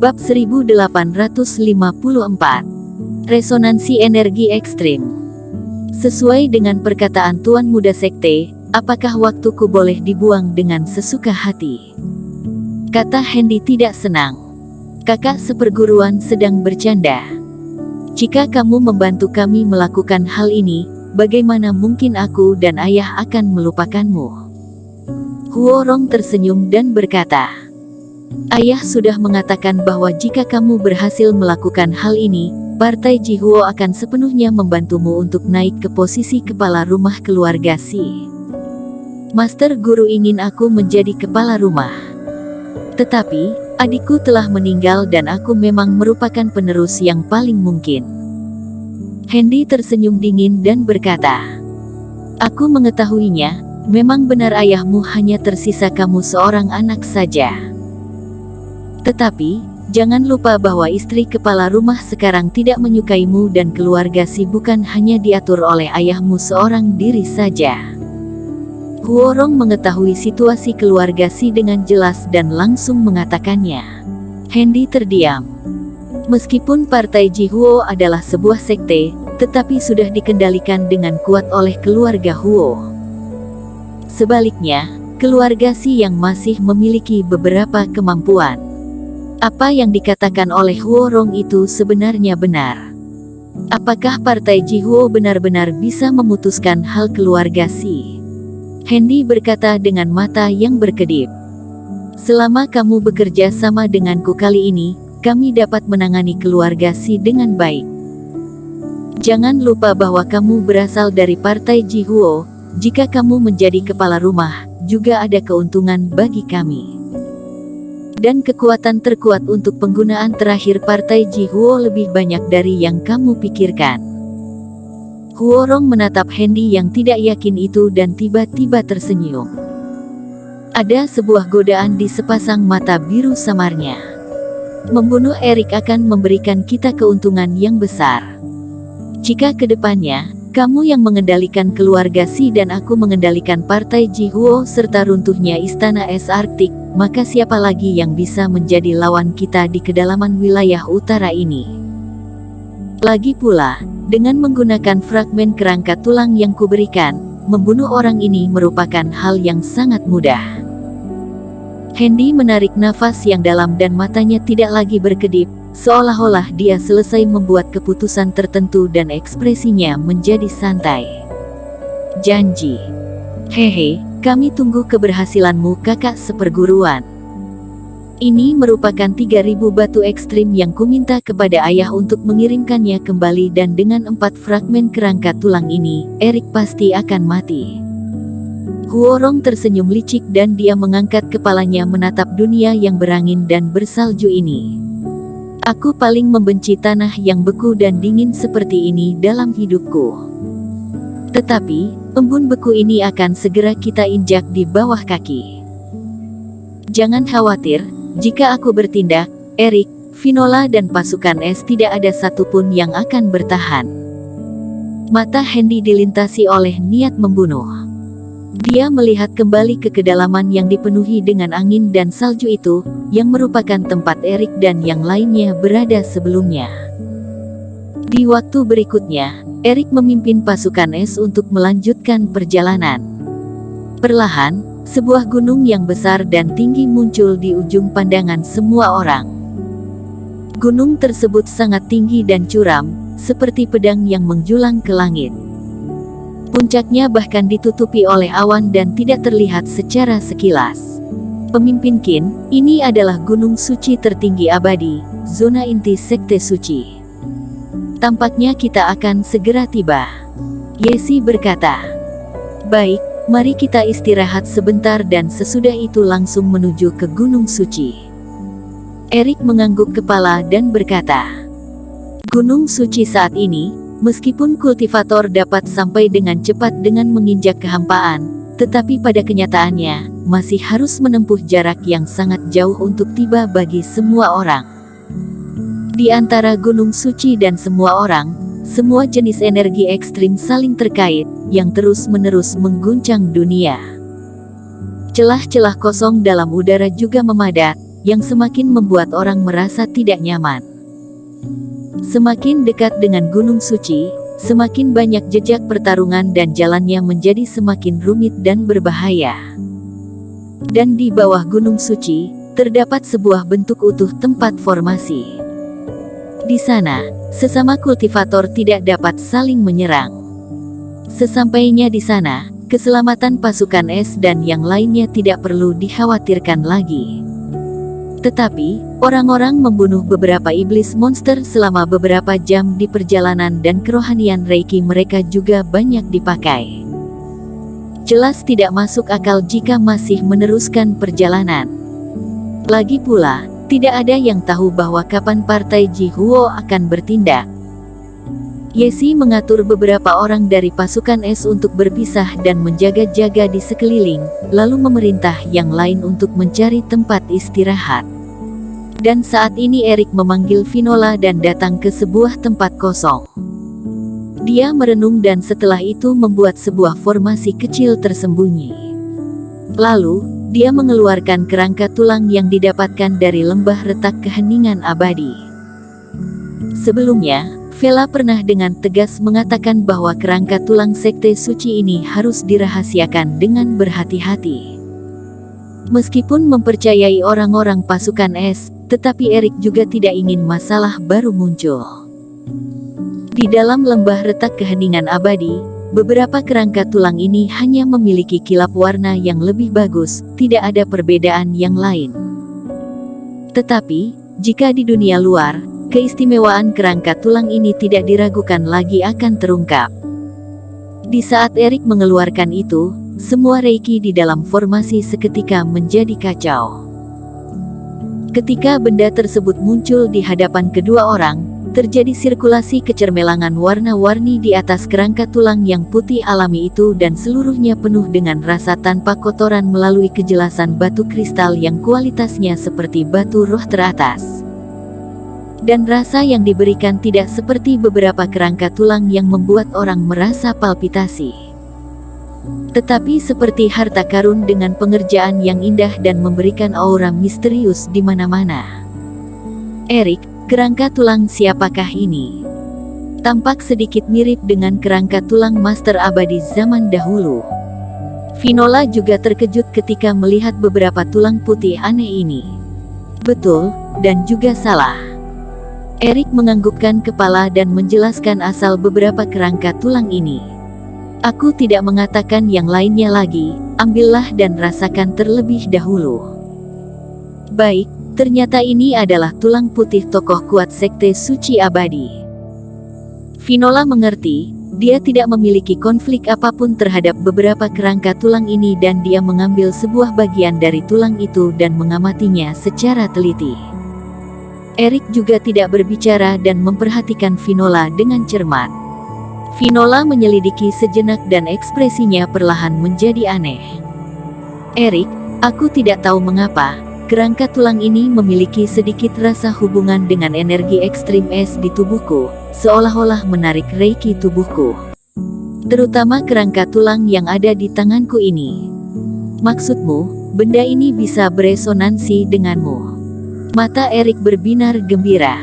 Bab 1854. Resonansi energi ekstrim. Sesuai dengan perkataan Tuan Muda Sekte, apakah waktuku boleh dibuang dengan sesuka hati? Kata Hendy tidak senang. Kakak seperguruan sedang bercanda. Jika kamu membantu kami melakukan hal ini, bagaimana mungkin aku dan ayah akan melupakanmu? Huorong tersenyum dan berkata, ayah sudah mengatakan bahwa jika kamu berhasil melakukan hal ini, Partai Jihuo akan sepenuhnya membantumu untuk naik ke posisi kepala rumah keluarga Si. Master Guru ingin aku menjadi kepala rumah. Tetapi, adikku telah meninggal dan aku memang merupakan penerus yang paling mungkin. Hendy tersenyum dingin dan berkata, aku mengetahuinya, memang benar ayahmu hanya tersisa kamu seorang anak saja. Tetapi, jangan lupa bahwa istri kepala rumah sekarang tidak menyukaimu dan keluarga Si bukan hanya diatur oleh ayahmu seorang diri saja. Huorong mengetahui situasi keluarga Si dengan jelas dan langsung mengatakannya. Hendy terdiam. Meskipun Partai Jihuo adalah sebuah sekte, tetapi sudah dikendalikan dengan kuat oleh keluarga Huo. Sebaliknya, keluarga Si yang masih memiliki beberapa kemampuan. Apa yang dikatakan oleh Huorong itu sebenarnya benar. Apakah Partai Jihuo benar-benar bisa memutuskan hal keluarga Si? Hendy berkata dengan mata yang berkedip. Selama kamu bekerja sama denganku kali ini, kami dapat menangani keluarga Si dengan baik. Jangan lupa bahwa kamu berasal dari Partai Jihuo. Jika kamu menjadi kepala rumah, juga ada keuntungan bagi kami. Dan kekuatan terkuat untuk penggunaan terakhir Partai Jihuo lebih banyak dari yang kamu pikirkan. Huorong menatap Hendy yang tidak yakin itu dan tiba-tiba tersenyum. Ada sebuah godaan di sepasang mata biru samarnya. Membunuh Erik akan memberikan kita keuntungan yang besar. Jika kedepannya, kamu yang mengendalikan keluarga Si dan aku mengendalikan Partai Jihuo serta runtuhnya Istana Es Arktik, maka siapa lagi yang bisa menjadi lawan kita di kedalaman wilayah utara ini? Lagi pula, dengan menggunakan fragmen kerangka tulang yang kuberikan, membunuh orang ini merupakan hal yang sangat mudah. Hendy menarik nafas yang dalam dan matanya tidak lagi berkedip, seolah-olah dia selesai membuat keputusan tertentu dan ekspresinya menjadi santai. Janji. Hehe, kami tunggu keberhasilanmu kakak seperguruan. Ini merupakan 3.000 batu ekstrim yang kuminta kepada ayah untuk mengirimkannya kembali dan dengan 4 fragmen kerangka tulang ini, Erik pasti akan mati. Huorong tersenyum licik dan dia mengangkat kepalanya menatap dunia yang berangin dan bersalju ini. Aku paling membenci tanah yang beku dan dingin seperti ini dalam hidupku. Tetapi, embun beku ini akan segera kita injak di bawah kaki. Jangan khawatir, jika aku bertindak, Erik, Vinola dan pasukan es tidak ada satupun yang akan bertahan. Mata Hendy dilintasi oleh niat membunuh. Dia melihat kembali ke kedalaman yang dipenuhi dengan angin dan salju itu, yang merupakan tempat Erik dan yang lainnya berada sebelumnya. Di waktu berikutnya, Erik memimpin pasukan es untuk melanjutkan perjalanan. Perlahan, sebuah gunung yang besar dan tinggi muncul di ujung pandangan semua orang. Gunung tersebut sangat tinggi dan curam, seperti pedang yang menjulang ke langit. Puncaknya bahkan ditutupi oleh awan dan tidak terlihat secara sekilas. Pemimpin Qin, ini adalah gunung suci tertinggi abadi, zona inti sekte suci. Tampaknya kita akan segera tiba. Yesi berkata. Baik, mari kita istirahat sebentar dan sesudah itu langsung menuju ke gunung suci. Erik mengangguk kepala dan berkata. Gunung suci saat ini, meskipun kultivator dapat sampai dengan cepat dengan menginjak kehampaan, tetapi pada kenyataannya, masih harus menempuh jarak yang sangat jauh untuk tiba bagi semua orang. Di antara gunung suci dan semua orang, semua jenis energi ekstrim saling terkait, yang terus-menerus mengguncang dunia. Celah-celah kosong dalam udara juga memadat, yang semakin membuat orang merasa tidak nyaman. Semakin dekat dengan Gunung Suci, semakin banyak jejak pertarungan dan jalannya menjadi semakin rumit dan berbahaya. Dan di bawah Gunung Suci, terdapat sebuah bentuk utuh tempat formasi. Di sana, sesama kultivator tidak dapat saling menyerang. Sesampainya di sana, keselamatan pasukan es dan yang lainnya tidak perlu dikhawatirkan lagi. Tetapi, orang-orang membunuh beberapa iblis monster selama beberapa jam di perjalanan dan kerohanian Reiki mereka juga banyak dipakai. Jelas tidak masuk akal jika masih meneruskan perjalanan. Lagi pula, tidak ada yang tahu bahwa kapan partai Jihuo akan bertindak. Yesi mengatur beberapa orang dari pasukan es untuk berpisah dan menjaga-jaga di sekeliling, lalu memerintah yang lain untuk mencari tempat istirahat. Dan saat ini Erik memanggil Finola dan datang ke sebuah tempat kosong. Dia merenung dan setelah itu membuat sebuah formasi kecil tersembunyi. Lalu, dia mengeluarkan kerangka tulang yang didapatkan dari lembah retak keheningan abadi. Sebelumnya, Vela pernah dengan tegas mengatakan bahwa kerangka tulang sekte suci ini harus dirahasiakan dengan berhati-hati. Meskipun mempercayai orang-orang pasukan es, tetapi Erik juga tidak ingin masalah baru muncul. Di dalam lembah retak keheningan abadi, beberapa kerangka tulang ini hanya memiliki kilap warna yang lebih bagus, tidak ada perbedaan yang lain. Tetapi, jika di dunia luar, keistimewaan kerangka tulang ini tidak diragukan lagi akan terungkap. Di saat Erik mengeluarkan itu, semua Reiki di dalam formasi seketika menjadi kacau. Ketika benda tersebut muncul di hadapan kedua orang, terjadi sirkulasi kecermelangan warna-warni di atas kerangka tulang yang putih alami itu dan seluruhnya penuh dengan rasa tanpa kotoran melalui kejelasan batu kristal yang kualitasnya seperti batu roh teratas. Dan rasa yang diberikan tidak seperti beberapa kerangka tulang yang membuat orang merasa palpitasi. Tetapi seperti harta karun dengan pengerjaan yang indah dan memberikan aura misterius di mana-mana. Erik, kerangka tulang siapakah ini? Tampak sedikit mirip dengan kerangka tulang master abadi zaman dahulu. Finola juga terkejut ketika melihat beberapa tulang putih aneh ini. Betul, dan juga salah. Erik menganggukkan kepala dan menjelaskan asal beberapa kerangka tulang ini. Aku tidak mengatakan yang lainnya lagi, ambillah dan rasakan terlebih dahulu. Baik, ternyata ini adalah tulang putih tokoh kuat sekte suci abadi. Finola mengerti, dia tidak memiliki konflik apapun terhadap beberapa kerangka tulang ini dan dia mengambil sebuah bagian dari tulang itu dan mengamatinya secara teliti. Erik juga tidak berbicara dan memperhatikan Finola dengan cermat. Finola menyelidiki sejenak dan ekspresinya perlahan menjadi aneh. Erik, aku tidak tahu mengapa, kerangka tulang ini memiliki sedikit rasa hubungan dengan energi ekstrim es di tubuhku, seolah-olah menarik Reiki tubuhku. Terutama kerangka tulang yang ada di tanganku ini. Maksudmu, benda ini bisa beresonansi denganmu? Mata Erik berbinar gembira.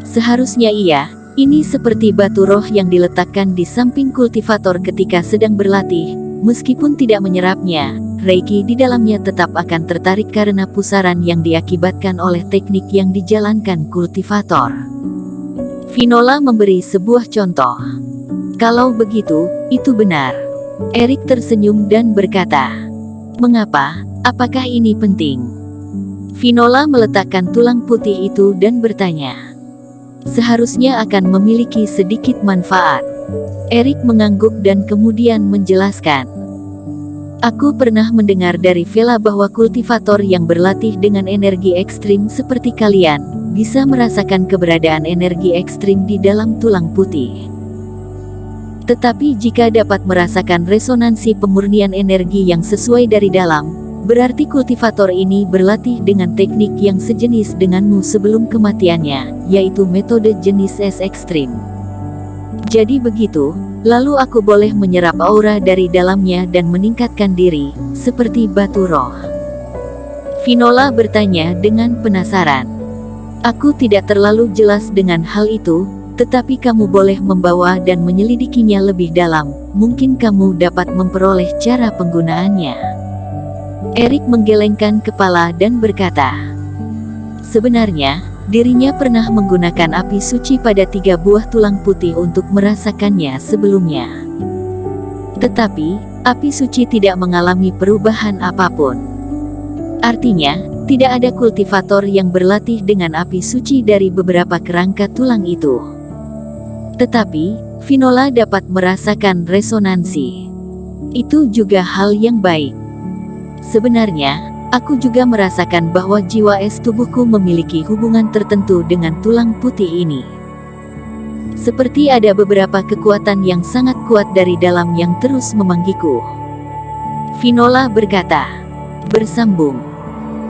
Seharusnya iya. Ini seperti batu roh yang diletakkan di samping kultivator ketika sedang berlatih, meskipun tidak menyerapnya, Reiki di dalamnya tetap akan tertarik karena pusaran yang diakibatkan oleh teknik yang dijalankan kultivator. Finola memberi sebuah contoh. Kalau begitu, itu benar. Erik tersenyum dan berkata, "Mengapa? Apakah ini penting?" Finola meletakkan tulang putih itu dan bertanya, "Seharusnya akan memiliki sedikit manfaat." Erik mengangguk dan kemudian menjelaskan, "Aku pernah mendengar dari Vela bahwa kultivator yang berlatih dengan energi ekstrim seperti kalian, bisa merasakan keberadaan energi ekstrim di dalam tulang putih. Tetapi jika dapat merasakan resonansi pemurnian energi yang sesuai dari dalam, berarti kultivator ini berlatih dengan teknik yang sejenis denganmu sebelum kematiannya, yaitu metode jenis es ekstrim. Jadi begitu, lalu aku boleh menyerap aura dari dalamnya dan meningkatkan diri, seperti batu roh." Vinola bertanya dengan penasaran. Aku tidak terlalu jelas dengan hal itu, tetapi kamu boleh membawa dan menyelidikinya lebih dalam. Mungkin kamu dapat memperoleh cara penggunaannya. Erik menggelengkan kepala dan berkata, sebenarnya, dirinya pernah menggunakan api suci pada 3 buah tulang putih untuk merasakannya sebelumnya. Tetapi, api suci tidak mengalami perubahan apapun. Artinya, tidak ada kultivator yang berlatih dengan api suci dari beberapa kerangka tulang itu. Tetapi, Vinola dapat merasakan resonansi. Itu juga hal yang baik. Sebenarnya, aku juga merasakan bahwa jiwa es tubuhku memiliki hubungan tertentu dengan tulang putih ini. Seperti ada beberapa kekuatan yang sangat kuat dari dalam yang terus memanggilku. Vinola berkata, bersambung.